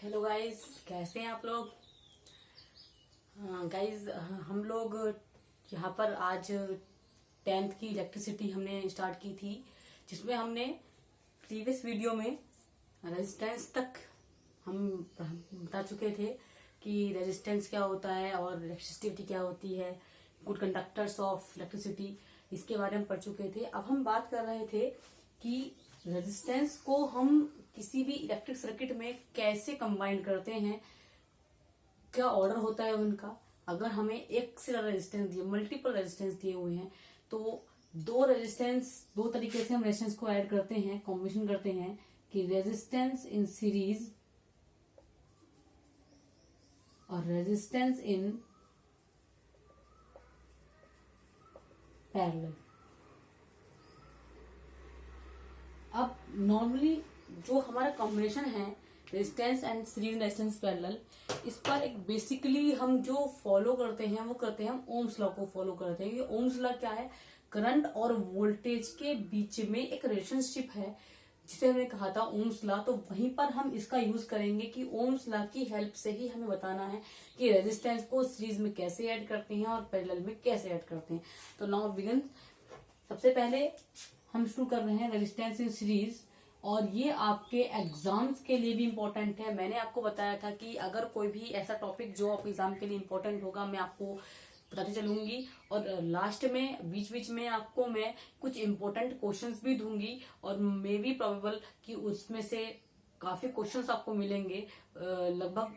Hello guys, कैसे हैं आप लोग। गाइस, हम लोग यहाँ पर आज 10th की इलेक्ट्रिसिटी हमने स्टार्ट की थी, जिसमें हमने प्रीवियस वीडियो में रेजिस्टेंस तक हम बता चुके थे कि रेजिस्टेंस क्या होता है और इलेक्ट्रिसिटी क्या होती है, गुड कंडक्टर्स ऑफ इलेक्ट्रिसिटी, इसके बारे में पढ़ चुके थे। अब हम बात कर रहे थे कि रेजिस्टेंस को हम किसी भी इलेक्ट्रिक सर्किट में कैसे कंबाइन करते हैं, क्या ऑर्डर होता है उनका। अगर हमें एक से ज्यादा रेजिस्टेंस दिए, मल्टीपल रेजिस्टेंस दिए हुए हैं, तो दो तरीके से हम रेजिस्टेंस को ऐड करते हैं, कॉम्बिनेशन करते हैं कि रेजिस्टेंस इन सीरीज और रेजिस्टेंस इन पैरेलल। अब नॉर्मली जो हमारा कॉम्बिनेशन है resistance and series resistance parallel, इस पर एक बेसिकली हम जो फॉलो करते हैं वो करते हैं हम ओम्स लॉ को फॉलो करते हैं। ये ओम्स लॉ क्या है? करंट और वोल्टेज के बीच में एक रिलेशनशिप है, जिसे हमने कहा था ओम्स लॉ। तो वहीं पर हम इसका यूज करेंगे कि ओम्स लॉ की हेल्प से ही हमें बताना है कि रेजिस्टेंस को सीरीज में कैसे ऐड करते हैं और पैरेलल में कैसे ऐड करते हैं। तो नाउ बिगिन। सबसे पहले हम शुरू कर रहे हैं रेजिस्टेंस इन सीरीज, और ये आपके एग्जाम्स के लिए भी इम्पोर्टेंट है। मैंने आपको बताया था कि अगर कोई भी ऐसा टॉपिक जो आप एग्जाम के लिए इम्पोर्टेंट होगा, मैं आपको बताती चलूंगी, और लास्ट में बीच बीच में आपको मैं कुछ इम्पोर्टेंट क्वेश्चंस भी दूंगी, और मे बी प्रोबेबल कि उसमें से काफी क्वेश्चंस आपको मिलेंगे। लगभग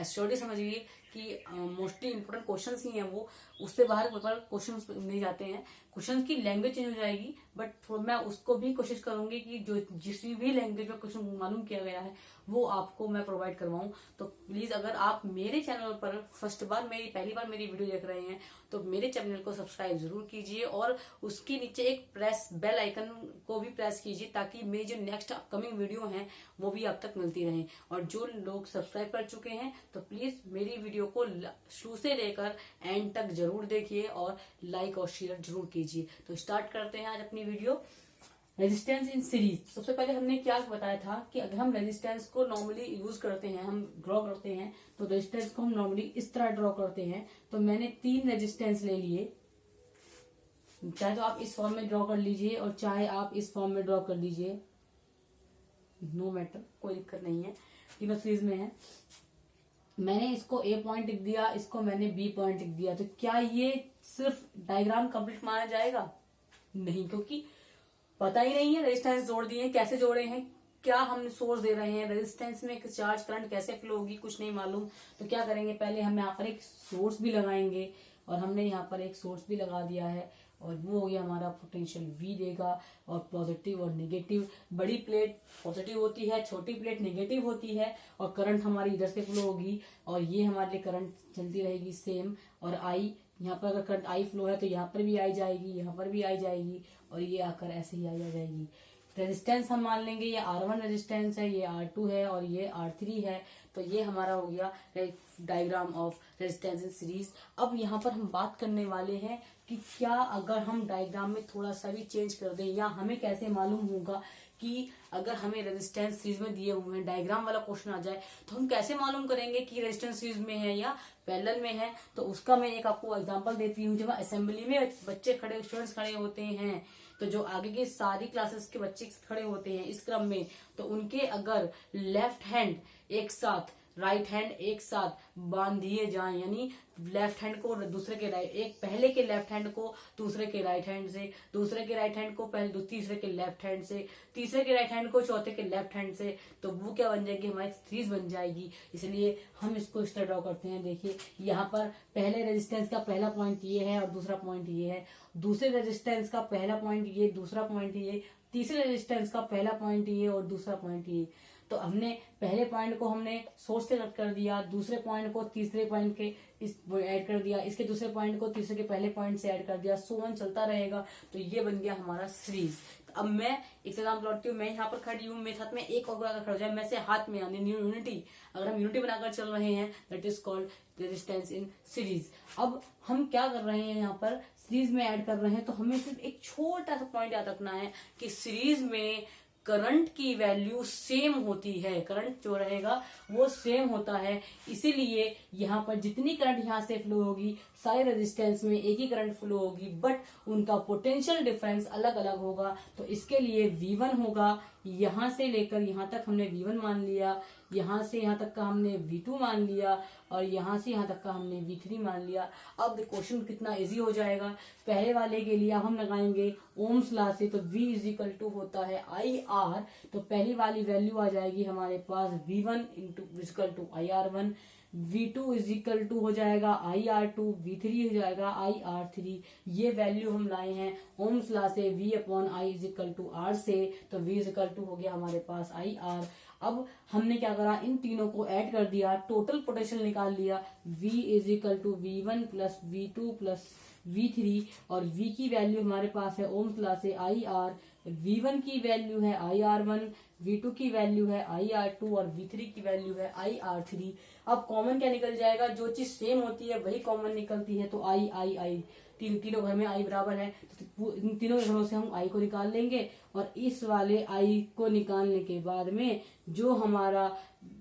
एश्योरली समझिए कि मोस्टली इंपोर्टेंट क्वेश्चंस ही हैं वो, उससे बाहर क्वेश्चंस नहीं जाते हैं। क्वेश्चन की लैंग्वेज चेंज हो जाएगी, बट मैं उसको भी कोशिश करूंगी कि जो जिस भी लैंग्वेज में क्वेश्चन मालूम किया गया है वो आपको मैं प्रोवाइड करवाऊं। तो प्लीज, अगर आप मेरे चैनल पर पहली बार मेरी वीडियो देख रहे हैं, तो मेरे चैनल को सब्सक्राइब जरूर कीजिए, और उसके नीचे एक बेल आइकन को भी प्रेस कीजिए, ताकि मेरी जो नेक्स्ट अपकमिंग वीडियो है वो भी आप तक मिलती रहे। और जो लोग सब्सक्राइब कर चुके हैं, तो प्लीज मेरी वीडियो को शुरू से लेकर एंड तक जरूर देखिए और लाइक और शेयर जरूर कीजिए। तो स्टार्ट करते हैं आज अपनी वीडियो। Resistance in series. सबसे पहले हमने क्या बताया था कि अगर हम रेजिस्टेंस को नॉर्मली यूज करते हैं, हम ड्रॉ करते हैं, तो रेजिस्टेंस को हम नॉर्मली इस तरह ड्रॉ करते हैं। तो मैंने 3 रेजिस्टेंस ले लिए, चाहे तो आप इस फॉर्म में ड्रॉ कर लीजिए और चाहे आप इस फॉर्म में ड्रॉ कर लीजिए, नो मैटर, कोई दिक्कत नहीं है, तीनों सीरीज में है। मैंने इसको ए पॉइंट लिख दिया, इसको मैंने बी पॉइंट लिख दिया। तो क्या ये सिर्फ डायग्राम कंप्लीट माना जाएगा? नहीं, क्योंकि पता ही नहीं है रेजिस्टेंस जोड़ दिए, कैसे जोड़े हैं, क्या हम सोर्स दे रहे हैं, रेजिस्टेंस में चार्ज करंट कैसे फ्लो होगी, कुछ नहीं मालूम। तो क्या करेंगे, पहले हम यहाँ पर एक सोर्स भी लगाएंगे, और हमने यहाँ पर एक सोर्स भी लगा दिया है, और वो हो गया हमारा पोटेंशियल V देगा, और पॉजिटिव और नेगेटिव। बड़ी प्लेट पॉजिटिव होती है, छोटी प्लेट नेगेटिव होती है, और करंट हमारी इधर से फ्लो होगी, और ये हमारे लिए करंट चलती रहेगी सेम। और I, यहाँ पर अगर करंट I फ्लो है तो यहाँ पर भी आई जाएगी, यहाँ पर भी आई जाएगी, और ये आकर ऐसे ही आई जाएगी। रेजिस्टेंस हम मान लेंगे ये R1 रेजिस्टेंस है, ये R2 है, और ये R3 है। तो ये हमारा हो गया diagram of resistance in series. अब यहाँ पर हम बात करने वाले हैं कि क्या अगर हम डायग्राम में थोड़ा सा भी चेंज कर दें, या हमें कैसे मालूम होगा कि अगर हमें रेजिस्टेंस सीरीज में दिए हुए हैं, डायग्राम वाला क्वेश्चन आ जाए, तो हम कैसे मालूम करेंगे कि रेजिस्टेंस सीरीज में है या पैरेलल में है। तो उसका मैं एक आपको एग्जांपल देती हूँ। जब असेंबली में स्टूडेंट्स खड़े होते हैं, तो जो आगे की सारी क्लासेस के बच्चे खड़े होते हैं इस क्रम में, तो उनके अगर लेफ्ट हैंड एक साथ, राइट हैंड एक साथ बांध दिए जाएं, यानी लेफ्ट हैंड को दूसरे के राइट, एक पहले के लेफ्ट हैंड को दूसरे के राइट हैंड से, दूसरे के राइट हैंड को पहले तीसरे के लेफ्ट हैंड से, तीसरे के राइट हैंड को चौथे के लेफ्ट हैंड से, तो वो क्या बन जाएगी, हमारी सीरीज बन जाएगी। इसलिए हम इसको इस तरह ड्रॉ करते हैं। देखिए, यहाँ पर पहले रेजिस्टेंस का पहला पॉइंट ये है और दूसरा पॉइंट ये है, दूसरे रेजिस्टेंस का पहला पॉइंट ये, दूसरा पॉइंट ये, तीसरे रेजिस्टेंस का पहला पॉइंट ये और दूसरा पॉइंट ये। तो हमने पहले पॉइंट को हमने सोर्स से कट कर दिया, दूसरे पॉइंट को तीसरे पॉइंट के इस ऐड कर दिया, इसके दूसरे पॉइंट को तीसरे के पहले पॉइंट से ऐड कर दिया, सो ऑन चलता रहेगा। तो ये बन गया हमारा सीरीज। तो अब मैं एक एग्जाम्पल लौटती हूँ। मैं यहाँ पर खड़ी हूँ, मेरे साथ में एक और अगर खड़ा हो जाए, मैं से हाथ में यानी यूनिटी, अगर हम यूनिटी बनाकर चल रहे हैं, that is called resistance in series. अब हम क्या कर रहे हैं, यहाँ पर सीरीज में ऐड कर रहे हैं, तो हमें सिर्फ एक छोटा सा पॉइंट याद रखना है कि सीरीज में करंट की वैल्यू सेम होती है, करंट जो रहेगा वो सेम होता है। इसीलिए यहाँ पर जितनी करंट यहाँ से फ्लो होगी सारे रेजिस्टेंस में एक ही करंट फ्लो होगी, बट उनका पोटेंशियल डिफरेंस अलग अलग होगा। तो इसके लिए V1 होगा, यहाँ से लेकर यहाँ तक हमने V1 मान लिया, यहाँ से यहाँ तक का हमने V2 मान लिया, और यहाँ से यहाँ तक का हमने V3 मान लिया। अब क्वेश्चन कितना इजी हो जाएगा। पहले वाले के लिए अब हम लगाएंगे ओम्स लॉ से, तो V इज इक्वल टू होता है IR, तो पहली वाली वैल्यू आ जाएगी हमारे पास V1 equal to IR1, V2 is equal to हो जाएगा IR2, V3 हो जाएगा IR3। ये वैल्यू हम लाए हैं ओम्स लॉ से V upon I is equal to R से, तो V इज इक्वल टू हो गया हमारे पास IR। अब हमने क्या करा, इन तीनों को ऐड कर दिया, टोटल पोटेंशियल निकाल लिया, V is equal to V1 plus V2 plus V3, और V की वैल्यू हमारे पास है ओम्स लॉ से IR, V1 की वैल्यू है IR1, V2 की वैल्यू है IR2 और V3 की वैल्यू है IR3। अब कॉमन क्या निकल जाएगा, जो चीज सेम होती है वही कॉमन निकलती है, तो I तीनों घर में I बराबर है, तो इन तीनों घरों से हम I को निकाल लेंगे, और इस वाले I को निकालने के बाद में जो हमारा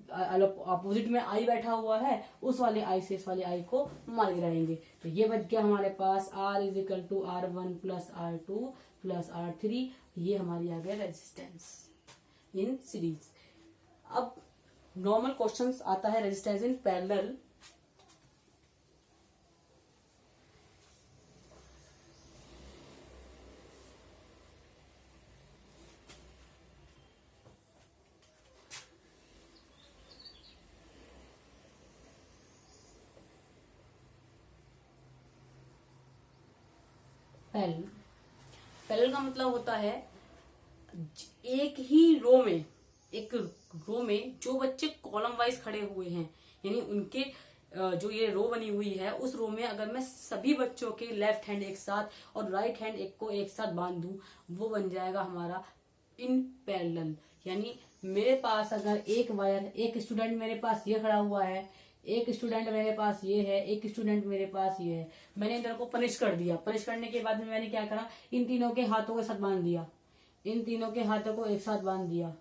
अपोजिट में I बैठा हुआ है उस वाले I से इस वाले I को मार गिराएंगे। तो ये बच गया हमारे पास R is equal to R1 plus R2 plus R3, ये हमारी आ गया रेजिस्टेंस इन सीरीज। अब नॉर्मल क्वेश्चंस आता है रेजिस्टेंस इन पैरेलल। पैरेलल का मतलब होता है एक ही रो में जो बच्चे कॉलम वाइज खड़े हुए हैं, यानी उनके जो ये रो बनी हुई है उस रो में अगर मैं सभी बच्चों के लेफ्ट हैंड एक साथ और राइट हैंड एक को एक साथ बांध दूं, वो बन जाएगा हमारा इन पैरेलल। यानी मेरे पास अगर एक वायर, एक स्टूडेंट मेरे पास ये खड़ा हुआ है, एक स्टूडेंट मेरे पास ये है, एक स्टूडेंट मेरे पास ये है, मैंने इन दोनों को पनिश कर दिया। पनिश करने के बाद में मैंने क्या करा, इन तीनों के हाथों के साथ बांध दिया, इन तीनों के हाथों को एक साथ बांध दिया,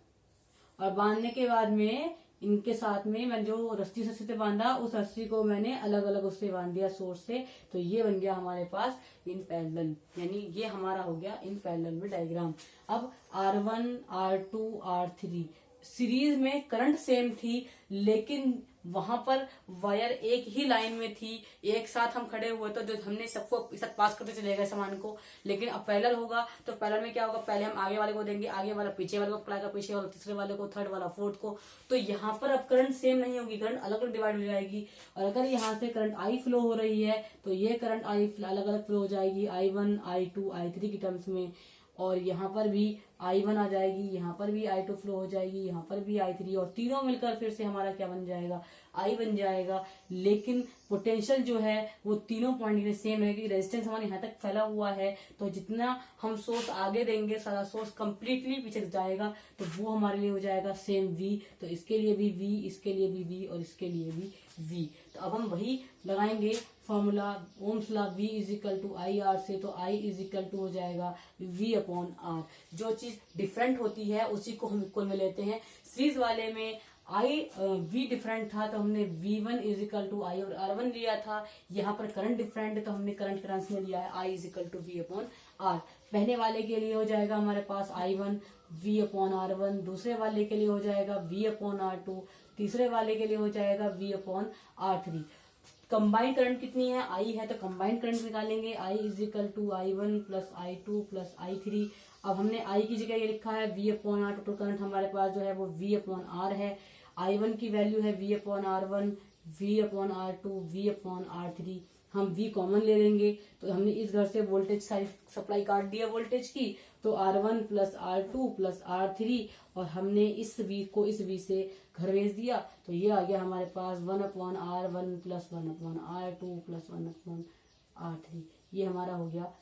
और बांधने के बाद में इनके साथ में मैं जो रस्सी से बांधा उस रस्सी को मैंने अलग अलग उससे बांध दिया सोर्स से, तो ये बन गया हमारे पास इन पैरेलल। यानी ये हमारा हो गया इन पैरेलल में डायग्राम। अब R1 R2 R3 सीरीज में करंट सेम थी, लेकिन वहां पर वायर एक ही लाइन में थी, एक साथ हम खड़े हुए तो जो हमने सबको एक साथ पास करते चले गए सामान को। लेकिन अब पैरेलल होगा तो पैरेलल में क्या होगा, पहले हम आगे वाले को देंगे, आगे वाला पीछे वाले को पकड़ाएगा, पीछे वाला तीसरे वाले को, थर्ड वाला फोर्थ को। तो यहाँ पर अब करंट सेम नहीं होगी, करंट अलग अलग डिवाइड हो जाएगी। और अगर यहाँ से करंट I फ्लो हो रही है तो ये करंट I अलग अलग फ्लो हो जाएगी, I1 I2 I3 की टर्म्स में। और यहाँ पर भी I1 आ जाएगी, यहाँ पर भी I2 फ्लो हो जाएगी, यहाँ पर भी I3, और तीनों मिलकर फिर से हमारा क्या बन जाएगा, I बन जाएगा। लेकिन पोटेंशियल जो है वो तीनों पॉइंट में सेम रहेगी। रेजिस्टेंस हमारे यहाँ तक फैला हुआ है, तो जितना हम सोर्स आगे देंगे सारा सोर्स कंप्लीटली पीछे जाएगा, तो वो हमारे लिए हो जाएगा सेम V। तो इसके लिए भी V, इसके लिए भी V, और इसके लिए भी V। तो अब हम वही लगाएंगे formula Ohm's law V is equal to IR से, तो I इज इक्वल टू हो जाएगा V अपॉन R। जो चीज डिफरेंट होती है उसी को हम इक्वल में लेते हैं। सीरीज वाले में V डिफरेंट था तो हमने V1 is equal to I और R1 लिया था। यहाँ पर करंट डिफरेंट है तो हमने करंट टर्म्स में लिया है I is equal to V upon R। पहले वाले के लिए हो जाएगा हमारे पास I1 V अपॉन R1, दूसरे वाले के लिए हो जाएगा V अपॉन R2, तीसरे वाले के लिए हो जाएगा V upon R3। Combined current कितनी है, I है, तो कंबाइंड करंट निकालेंगे I is equal to I1 plus I2 plus I3। अब हमने I की जगह ये लिखा है V upon R, total current हमारे पास जो है वो V अपॉन R है। I1 की वैल्यू है V upon R1, V upon R2, V upon R3। हम V कॉमन ले लेंगे, तो हमने इस घर से वोल्टेज सारी सप्लाई काट दिया वोल्टेज की, तो R1 plus R2 plus R3, और हमने इस V को इस V से घर भेज दिया, तो ये आ गया हमारे पास 1 upon R1 plus 1 upon R2 plus 1 upon R3। ये हमारा हो गया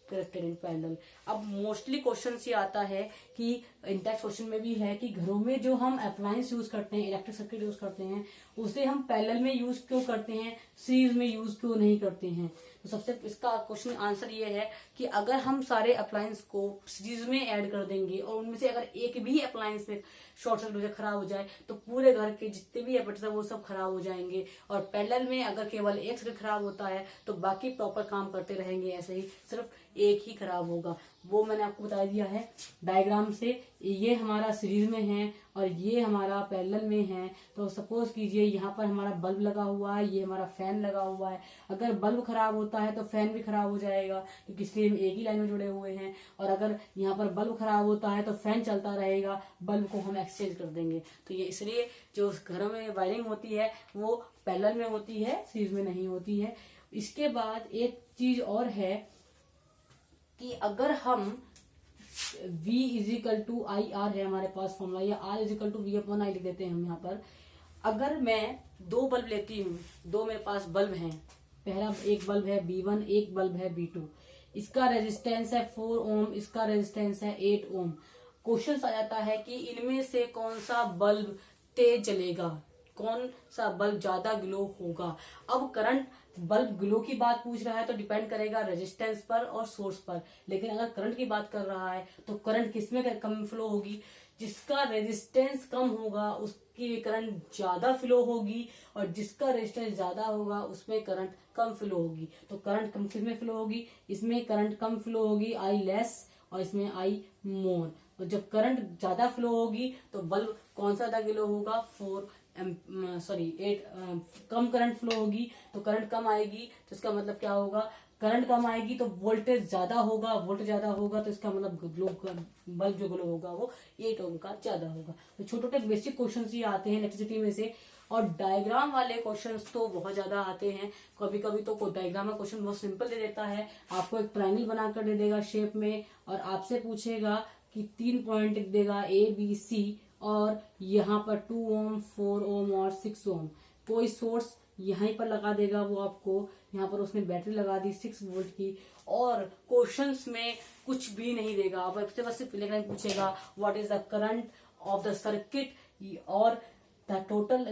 करेक्टेड इन पैरेलल। अब मोस्टली क्वेश्चन ये आता है कि इंटेक्स क्वेश्चन में भी है कि घरों में जो हम अप्लायंस यूज करते हैं, इलेक्ट्रिक सर्किट यूज करते हैं, उसे हम पैरेलल में यूज क्यों करते हैं, सीरीज में यूज क्यों नहीं करते हैं। तो सबसे इसका क्वेश्चन आंसर ये है कि अगर हम सारे अप्लायंस को सीरीज में ऐड कर देंगे और उनमें से अगर एक भी अप्लायंस में शॉर्ट सर्किट हो जाए, खराब हो जाए, तो पूरे घर के जितने भी एपर्ट्स है वो सब खराब हो जाएंगे। और पैरेलल में अगर केवल एक सर्किट खराब होता है तो बाकी प्रॉपर काम करते रहेंगे, ऐसे ही सिर्फ एक ही खराब होगा। वो मैंने आपको बता दिया है डायग्राम से। ये हमारा सीरीज में है और ये हमारा पैरेलल में है। तो सपोज कीजिए यहाँ पर हमारा बल्ब लगा हुआ है, ये हमारा फैन लगा हुआ है। अगर बल्ब खराब होता है तो फैन भी खराब हो जाएगा, क्योंकि इसलिए हम एक ही लाइन में जुड़े हुए हैं। और अगर यहाँ पर बल्ब खराब होता है तो फैन चलता रहेगा, बल्ब को हम एक्सचेंज कर देंगे। तो ये इसलिए जो घरों में वायरिंग होती है वो पैरेलल में होती है, सीरीज में नहीं होती है। इसके बाद एक चीज और है कि अगर हम V is equal to I R है हमारे पास फॉर्मूला, या R is equal to V upon I लिख देते हैं हम यहाँ पर। अगर मैं दो बल्ब लेती हूँ, दो मेरे पास बल्ब हैं, पहला एक बल्ब है B1, एक बल्ब है B2, इसका रेजिस्टेंस है 4 ओम, इसका रेजिस्टेंस है 8 ओम। क्वेश्चन आ जाता है कि इनमें से कौन सा बल्ब तेज जलेगा, कौन सा बल्ब ज्यादा ग्लो होगा। अब करंट बल्ब ग्लो की बात पूछ रहा है तो डिपेंड करेगा रेजिस्टेंस पर और सोर्स पर। लेकिन अगर करंट की बात कर रहा है तो करंट किसमें कम फ्लो होगी, जिसका रेजिस्टेंस कम होगा उसकी करंट ज्यादा फ्लो होगी, और जिसका रेजिस्टेंस ज्यादा होगा उसमें करंट कम फ्लो होगी। तो करंट कम किसमें फ्लो होगी, इसमें करंट कम फ्लो होगी, आई लेस, और इसमें आई मोर। और जब करंट ज्यादा फ्लो होगी तो बल्ब कौन सा ज्यादा ग्लो होगा, 8 कम करंट फ्लो होगी तो करंट कम आएगी। तो इसका मतलब क्या होगा, करंट कम आएगी तो वोल्टेज ज्यादा होगा, वोल्टेज ज्यादा होगा तो इसका मतलब बल्ब जो ग्लो होगा वो 8 ओम का ज्यादा होगा। तो छोटे छोटे बेसिक क्वेश्चंस ये आते हैं इलेक्ट्रिसिटी में से। और डायग्राम वाले क्वेश्चंस तो बहुत ज्यादा आते हैं। कभी कभी तो डायग्राम का क्वेश्चन बहुत सिंपल दे देता है, आपको एक ट्रायंगल बनाकर दे देगा शेप में, और आपसे पूछेगा कि 3 पॉइंट लिख देगा ABC, और यहाँ पर 2 ओम, 4 ओम और 6 ओम। कोई सोर्स यहीं पर लगा देगा वो आपको, यहाँ पर उसने बैटरी लगा दी 6 वोल्ट की, और क्वेश्चंस में कुछ भी नहीं देगा। अब आपसे बस सिर्फ लाइन पूछेगा what is the current of the circuit, और the total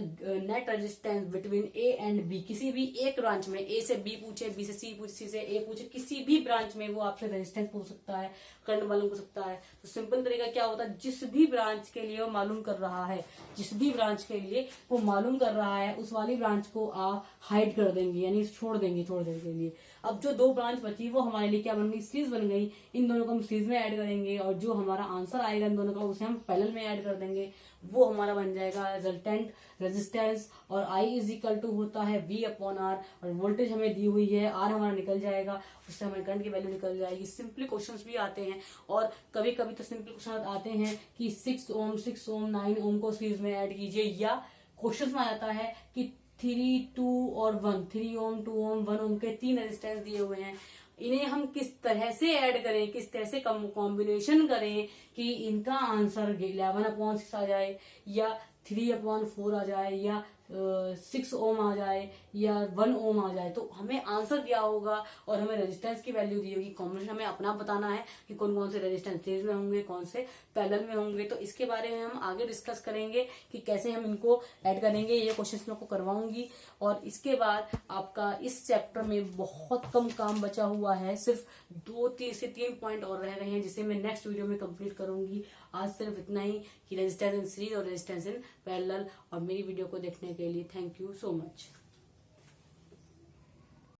net resistance between A and B। किसी भी एक ब्रांच में, A से B पूछे, B से C पूछे, C से A पूछे, किसी भी ब्रांच में वो आपसे रेजिस्टेंस पूछ सकता है, करंट मालूम कर सकता है। तो सिंपल तरीका क्या होता है, जिस भी ब्रांच के लिए वो मालूम कर रहा है, जिस भी ब्रांच के लिए वो मालूम कर रहा है उस वाली ब्रांच को आप हाइड कर देंगे, यानी छोड़ देंगे थोड़ी देर के लिए। अब जो दो ब्रांच बची वो हमारे लिए क्या बन गई, सीरीज बन गई। इन दोनों को हम सीरीज में ऐड करेंगे, और जो हमारा आंसर आएगा इन दोनों का उसे हम पैरेलल में ऐड कर देंगे। वो हमारा बन जाएगा रिजल्टेंट रेजिस्टेंस। और I इज इक्वल टू होता है V अपॉन R, और वोल्टेज हमें दी हुई है, R हमारा निकल जाएगा, उससे हमारे करंट की वैल्यू निकल जाएगी। सिंपली क्वेश्चंस भी आते हैं, और कभी कभी तो सिंपल क्वेश्चन आते हैं कि 6 ओम 9 ओम को सीरीज में ऐड कीजिए, या क्वेश्चन में आ जाता है कि 3, 2 और 1, 3 ओम 2 ओम 1 ओम के 3 रेजिस्टेंस दिए हुए हैं, इन्हें हम किस तरह से ऐड करें, किस तरह से कॉम्बिनेशन करें कि इनका आंसर 11/6 आ जाए, या 3/4 आ जाए, या 6 ओम आ जाए, या 1 ओम आ जाए। तो हमें आंसर क्या होगा, और हमें रेजिस्टेंस की वैल्यू दी होगी। कॉम्बिनेशन हमें अपना बताना है कि कौन कौन से रेजिस्टेंस सीरीज में होंगे, कौन से पैरेलल में होंगे। तो इसके बारे में हम आगे डिस्कस करेंगे कि कैसे हम इनको ऐड करेंगे। ये क्वेश्चन मैं आपको करवाऊंगी। और इसके बाद आपका इस चैप्टर में बहुत कम काम बचा हुआ है, सिर्फ 2 से 3 पॉइंट और रह गए हैं, जिसे मैं नेक्स्ट वीडियो में कंप्लीट करूंगी। आज सिर्फ इतना ही कि रेजिस्टेंस इन सीरीज और रेजिस्टेंस इन पैरेलल। और मेरी वीडियो को देखने के लिए थैंक यू सो मच।